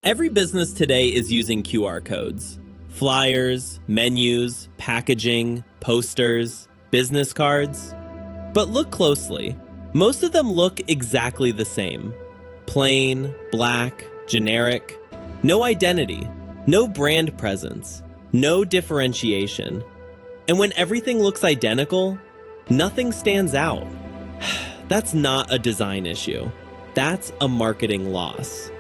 Every business today is using QR codes. Flyers, menus, packaging, posters, business cards. But look closely. Most of them look exactly the same. Plain, black, generic. No identity, no brand presence, no differentiation. And when everything looks identical, nothing stands out. That's not a design issue. That's a marketing loss.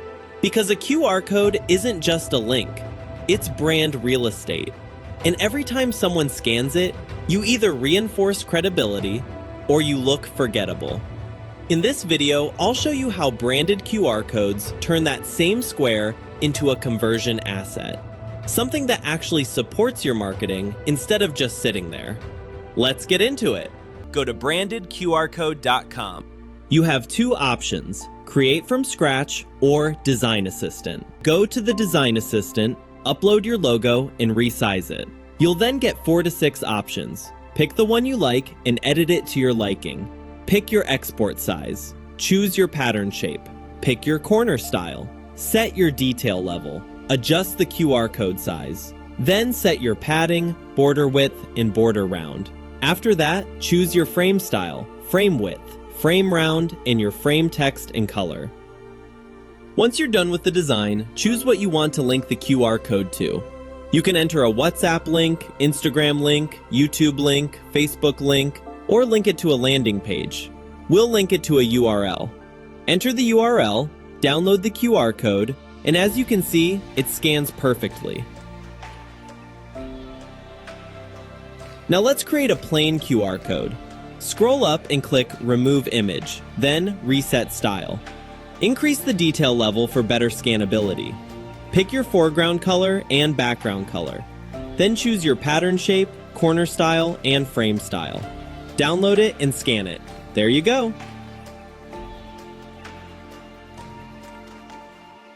Because a QR code isn't just a link, it's brand real estate. And every time someone scans it, you either reinforce credibility or you look forgettable. In this video, I'll show you how branded QR codes turn that same square into a conversion asset. Something that actually supports your marketing instead of just sitting there. Let's get into it. Go to brandedqrcode.com. You have two options, create from scratch or design assistant. Go to the design assistant, upload your logo, and resize it. You'll then get 4 to 6 options. Pick the one you like and edit it to your liking. Pick your export size. Choose your pattern shape. Pick your corner style. Set your detail level. Adjust the QR code size. Then set your padding, border width, and border round. After that, choose your frame style, frame width, frame round, and your frame text and color. Once you're done with the design, choose what you want to link the QR code to. You can enter a WhatsApp link, Instagram link, YouTube link, Facebook link, or link it to a landing page. We'll link it to a URL. Enter the URL, download the QR code, and as you can see, it scans perfectly. Now let's create a plain QR code. Scroll up and click Remove Image, then Reset Style. Increase the detail level for better scannability. Pick your foreground color and background color. Then choose your pattern shape, corner style, and frame style. Download it and scan it. There you go.